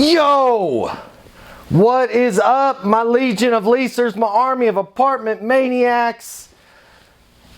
Yo! What is up, my legion of leasers, my army of apartment maniacs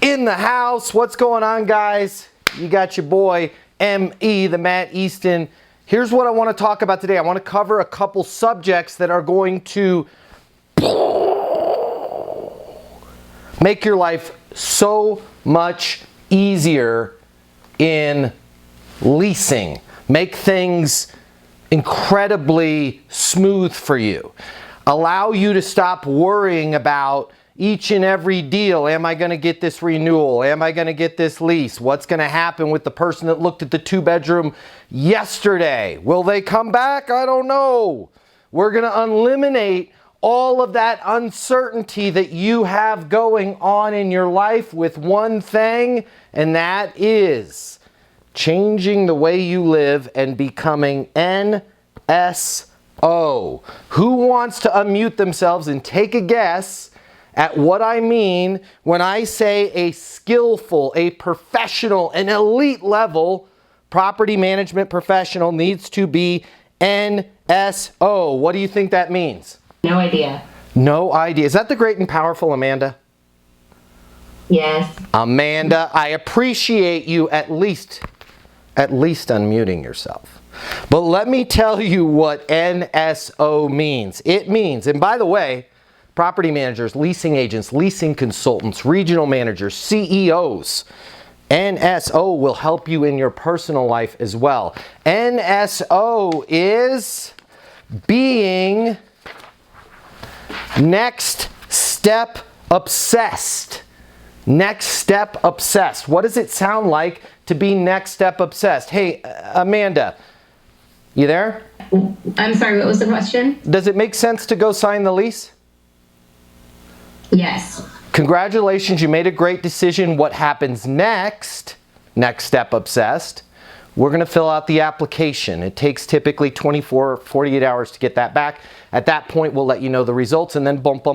in the house? What's going on, guys? You got your boy, M.E., the Matt Easton. Here's what I want to talk about today. I want to cover a couple subjects that are going to make your life so much easier in leasing. Make things incredibly smooth for you. Allow you to stop worrying about each and every deal. Am I going to get this renewal? Am I going to get this lease? What's going to happen with the person that looked at the 2-bedroom yesterday? Will they come back? I don't know. We're going to eliminate all of that uncertainty that you have going on in your life with one thing, and that is changing the way you live and becoming NSO. Who wants to unmute themselves and take a guess at what I mean when I say a skillful, a professional, an elite level property management professional needs to be NSO? What do you think that means? No idea. No idea. Is that the great and powerful Amanda? Yes. Amanda, I appreciate you at least unmuting yourself. But let me tell you what NSO means. It means, and by the way, property managers, leasing agents, leasing consultants, regional managers, CEOs, NSO will help you in your personal life as well. NSO is being next step obsessed. Next step obsessed. What does it sound like to be next step obsessed? Hey, Amanda, you there? I'm sorry, what was the question? Does it make sense to go sign the lease? Yes. Congratulations, you made a great decision. What happens next? Next step obsessed. We're going to fill out the application. It takes typically 24, 48 hours to get that back. At that point, we'll let you know the results, and then bump.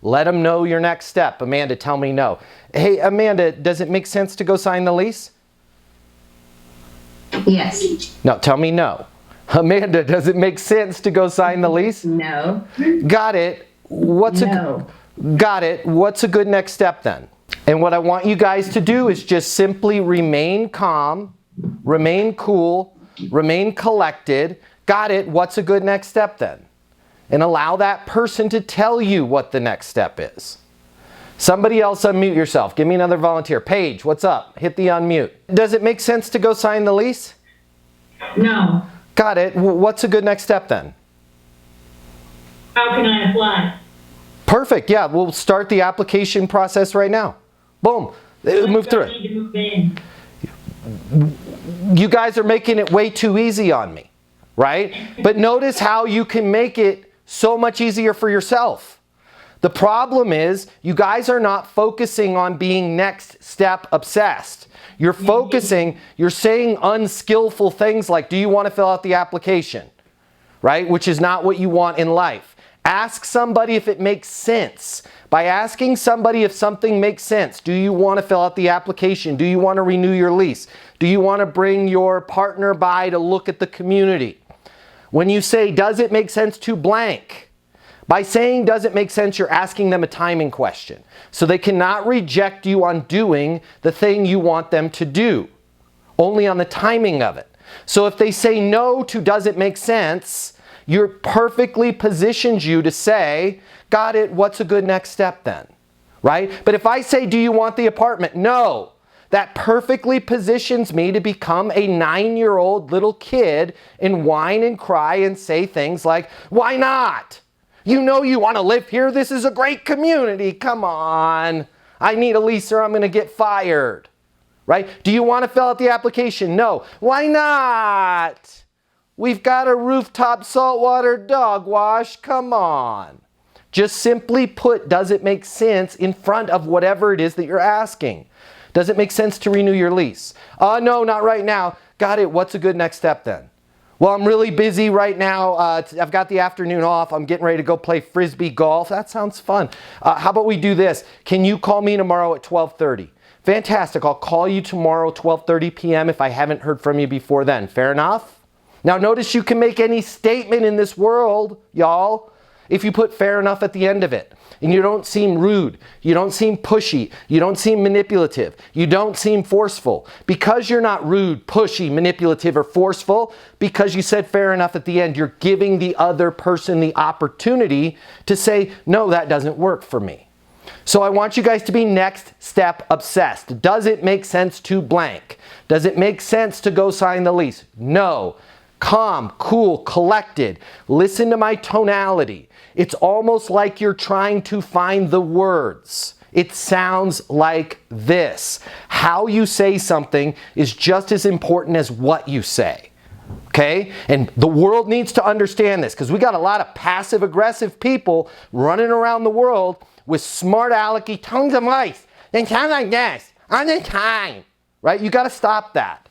Let them know your next step. Amanda, tell me no. Hey, Amanda, does it make sense to go sign the lease? Yes. No, tell me no. Amanda, does it make sense to go sign the lease? No. Got it. Got it. What's a good next step then? And what I want you guys to do is just simply remain calm, remain cool, remain collected. Got it. What's a good next step then? And allow that person to tell you what the next step is. Somebody else unmute yourself. Give me another volunteer. Paige, what's up? Hit the unmute. Does it make sense to go sign the lease? No. Got it. What's a good next step then? How can I apply? Perfect. Yeah, we'll start the application process right now. Boom. Move through it. You guys are making it way too easy on me, right? But notice how you can make it so much easier for yourself. The problem is you guys are not focusing on being next step obsessed. You're focusing, you're saying unskillful things like, do you want to fill out the application? Right? Which is not what you want in life. Ask somebody if it makes sense. By asking somebody if something makes sense, do you want to fill out the application? Do you want to renew your lease? Do you want to bring your partner by to look at the community? When you say, does it make sense to blank? By saying, does it make sense, you're asking them a timing question. So they cannot reject you on doing the thing you want them to do, only on the timing of it. So if they say no to does it make sense, you're perfectly positioned you to say, got it, what's a good next step then? Right? But if I say, do you want the apartment? No. That perfectly positions me to become a 9-year-old little kid and whine and cry and say things like, why not? You know you want to live here. This is a great community. Come on. I need a lease or I'm going to get fired. Right? Do you want to fill out the application? No. Why not? We've got a rooftop saltwater dog wash. Come on. Just simply put, does it make sense in front of whatever it is that you're asking? Does it make sense to renew your lease? No, not right now. Got it. What's a good next step then? Well, I'm really busy right now. I've got the afternoon off. I'm getting ready to go play Frisbee golf. That sounds fun. How about we do this? Can you call me tomorrow at 12:30? Fantastic. I'll call you tomorrow, 12:30 p.m. if I haven't heard from you before then. Fair enough? Now notice you can make any statement in this world, y'all, if you put fair enough at the end of it. And you don't seem rude, you don't seem pushy, you don't seem manipulative, you don't seem forceful. Because you're not rude, pushy, manipulative, or forceful, because you said fair enough at the end, you're giving the other person the opportunity to say, no, that doesn't work for me. So I want you guys to be next step obsessed. Does it make sense to blank? Does it make sense to go sign the lease? No. Calm, cool, collected. Listen to my tonality. It's almost like you're trying to find the words. It sounds like this. How you say something is just as important as what you say. Okay? And the world needs to understand this, because we got a lot of passive-aggressive people running around the world with smart alecky tones of voice. They sound like this on the time. Right? You got to stop that.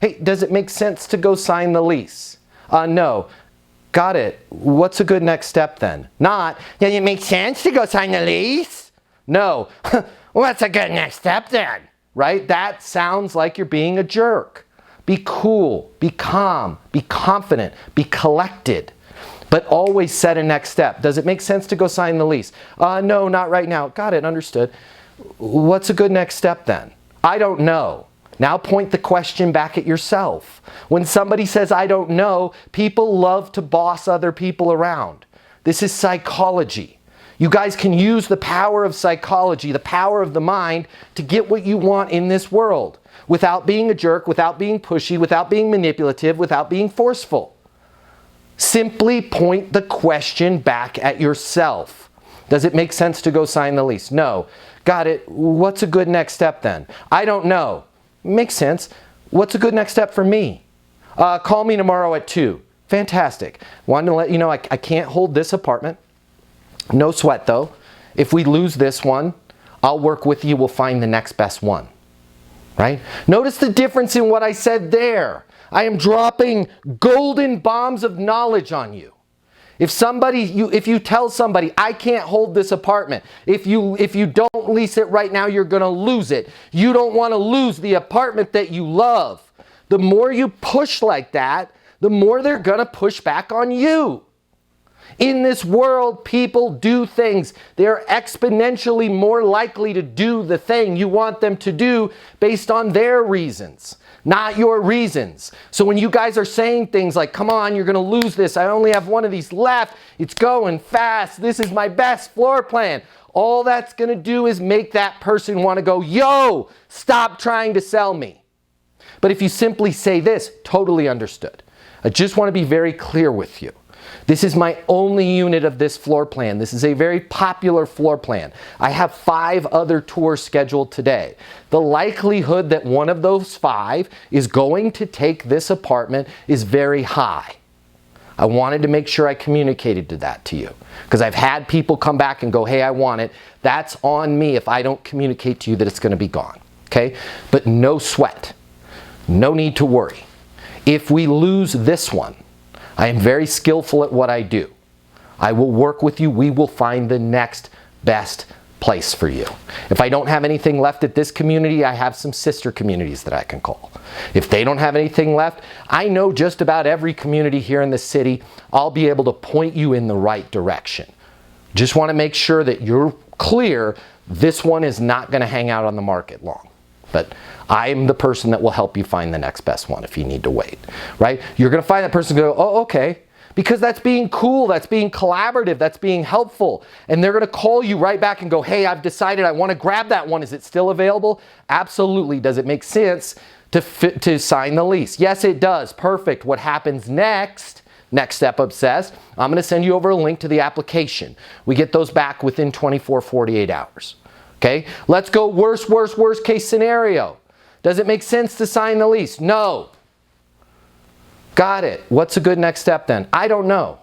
Hey, does it make sense to go sign the lease? No. Got it. What's a good next step then? Not, does it make sense to go sign the lease? No. What's a good next step then? Right? That sounds like you're being a jerk. Be cool, be calm, be confident, be collected, but always set a next step. Does it make sense to go sign the lease? No, not right now. Got it, understood. What's a good next step then? I don't know. Now point the question back at yourself. When somebody says, I don't know, people love to boss other people around. This is psychology. You guys can use the power of psychology, the power of the mind, to get what you want in this world without being a jerk, without being pushy, without being manipulative, without being forceful. Simply point the question back at yourself. Does it make sense to go sign the lease? No. Got it. What's a good next step then? I don't know. Makes sense. What's a good next step for me? Call me tomorrow at 2. Fantastic. Wanted to let you know I can't hold this apartment. No sweat though. If we lose this one, I'll work with you. We'll find the next best one. Right? Notice the difference in what I said there. I am dropping golden bombs of knowledge on you. If you tell somebody, I can't hold this apartment, if you don't lease it right now, you're going to lose it. You don't want to lose the apartment that you love. The more you push like that, the more they're going to push back on you. In this world, people do things. They're exponentially more likely to do the thing you want them to do based on their reasons, not your reasons. So when you guys are saying things like, come on, you're going to lose this. I only have one of these left. It's going fast. This is my best floor plan. All that's going to do is make that person want to go, yo, stop trying to sell me. But if you simply say this, totally understood. I just want to be very clear with you. This is my only unit of this floor plan. This is a very popular floor plan. I have 5 other tours scheduled today. The likelihood that one of those 5 is going to take this apartment is very high. I wanted to make sure I communicated that to you, because I've had people come back and go, hey, I want it. That's on me if I don't communicate to you that it's going to be gone. Okay? But no sweat. No need to worry. If we lose this one, I am very skillful at what I do. I will work with you. We will find the next best place for you. If I don't have anything left at this community, I have some sister communities that I can call. If they don't have anything left, I know just about every community here in the city. I'll be able to point you in the right direction. Just want to make sure that you're clear. This one is not going to hang out on the market long. But I'm the person that will help you find the next best one if you need to wait, right? You're going to find that person go, oh, okay. Because that's being cool, that's being collaborative, that's being helpful. And they're going to call you right back and go, hey, I've decided I want to grab that one. Is it still available? Absolutely. Does it make sense to sign the lease? Yes, it does. Perfect. What happens next? Next step obsessed. I'm going to send you over a link to the application. We get those back within 24, 48 hours. Okay, let's go worst case scenario. Does it make sense to sign the lease? No. Got it. What's a good next step then? I don't know.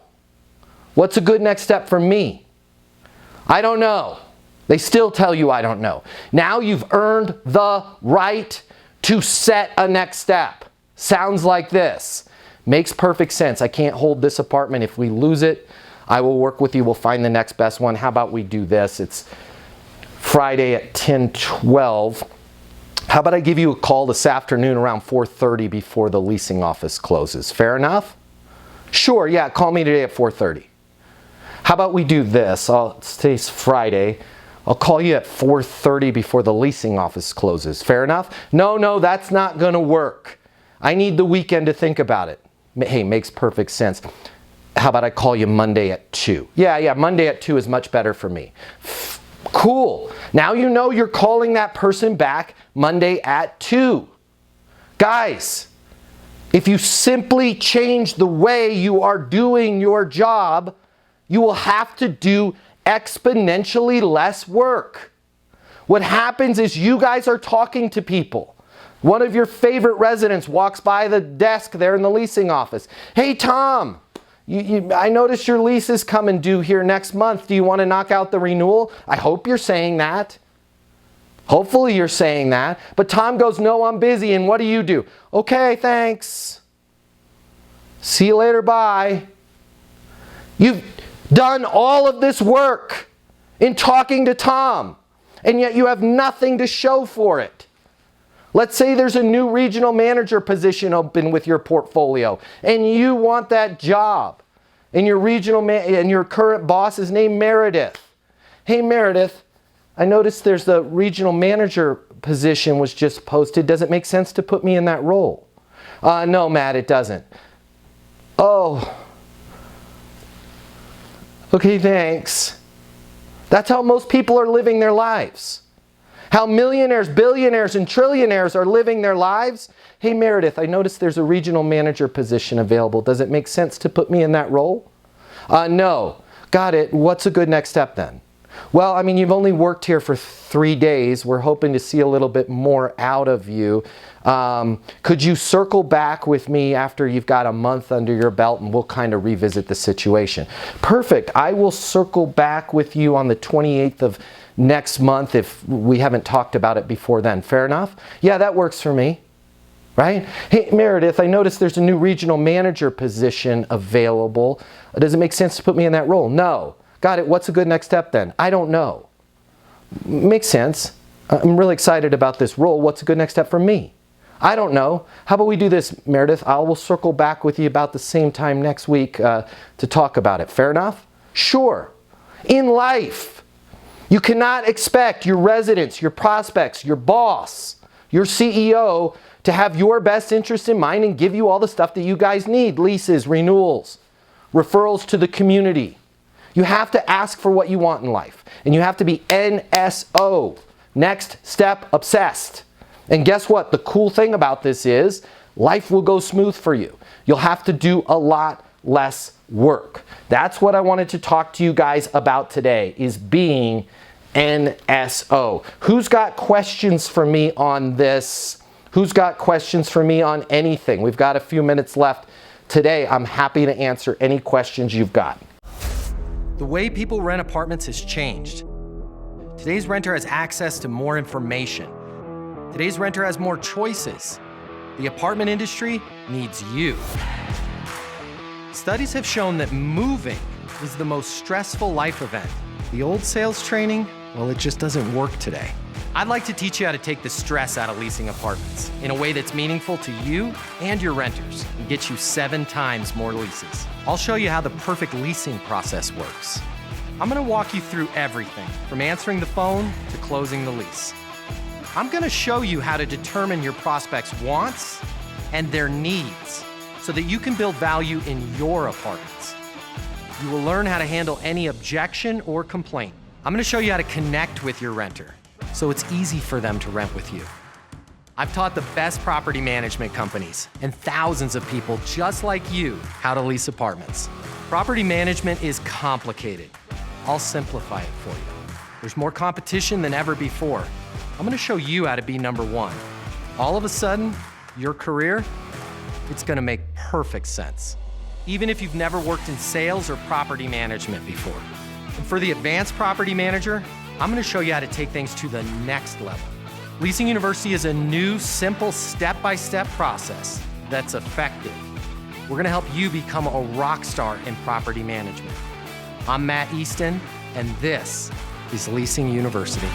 What's a good next step for me? I don't know. They still tell you I don't know. Now you've earned the right to set a next step. Sounds like this. Makes perfect sense. I can't hold this apartment. If we lose it, I will work with you. We'll find the next best one. How about we do this? It's Friday at 10:12. How about I give you a call this afternoon around 4:30 before the leasing office closes? Fair enough? Sure, yeah, call me today at 4:30. How about we do this? Today's Friday. I'll call you at 4:30 before the leasing office closes. Fair enough? No, that's not going to work. I need the weekend to think about it. Hey, makes perfect sense. How about I call you Monday at 2? Yeah, Monday at 2 is much better for me. Cool. Now you know you're calling that person back Monday at 2. Guys, if you simply change the way you are doing your job, you will have to do exponentially less work. What happens is you guys are talking to people. One of your favorite residents walks by the desk there in the leasing office. Hey, Tom, I noticed your lease is coming due here next month. Do you want to knock out the renewal? I hope you're saying that. Hopefully you're saying that. But Tom goes, no, I'm busy. And what do? Okay, thanks. See you later, bye. You've done all of this work in talking to Tom, and yet you have nothing to show for it. Let's say there's a new regional manager position open with your portfolio, and you want that job, and your current boss is named Meredith. Hey, Meredith, I noticed there's the regional manager position was just posted. Does it make sense to put me in that role? No, Matt, it doesn't. Oh. Okay, thanks. That's how most people are living their lives. How millionaires, billionaires, and trillionaires are living their lives. Hey, Meredith, I noticed there's a regional manager position available. Does it make sense to put me in that role? No. Got it. What's a good next step then? Well, I mean, you've only worked here for 3 days. We're hoping to see a little bit more out of you. Could you circle back with me after you've got a month under your belt, and we'll kind of revisit the situation? Perfect. I will circle back with you on the 28th of next month if we haven't talked about it before then. Fair enough? Yeah, that works for me. Right? Hey, Meredith, I noticed there's a new regional manager position available. Does it make sense to put me in that role? No. Got it. What's a good next step then? I don't know. Makes sense. I'm really excited about this role. What's a good next step for me? I don't know. How about we do this, Meredith? I will circle back with you about the same time next week to talk about it. Fair enough? Sure. In life, you cannot expect your residents, your prospects, your boss, your CEO to have your best interest in mind and give you all the stuff that you guys need. Leases, renewals, referrals to the community. You have to ask for what you want in life. And you have to be NSO, next step obsessed. And guess what? The cool thing about this is life will go smooth for you. You'll have to do a lot less work. That's what I wanted to talk to you guys about today, is being NSO. Who's got questions for me on this? Who's got questions for me on anything? We've got a few minutes left today. I'm happy to answer any questions you've got. The way people rent apartments has changed. Today's renter has access to more information. Today's renter has more choices. The apartment industry needs you. Studies have shown that moving is the most stressful life event. The old sales training, well, it just doesn't work today. I'd like to teach you how to take the stress out of leasing apartments in a way that's meaningful to you and your renters and get you 7 times more leases. I'll show you how the perfect leasing process works. I'm gonna walk you through everything from answering the phone to closing the lease. I'm gonna show you how to determine your prospects' wants and their needs so that you can build value in your apartments. You will learn how to handle any objection or complaint. I'm gonna show you how to connect with your renter so it's easy for them to rent with you. I've taught the best property management companies and thousands of people just like you how to lease apartments. Property management is complicated. I'll simplify it for you. There's more competition than ever before. I'm gonna show you how to be number one. All of a sudden, your career, it's gonna make perfect sense, even if you've never worked in sales or property management before. And for the advanced property manager, I'm gonna show you how to take things to the next level. Leasing University is a new, simple, step-by-step process that's effective. We're gonna help you become a rock star in property management. I'm Matt Easton, and this is Leasing University.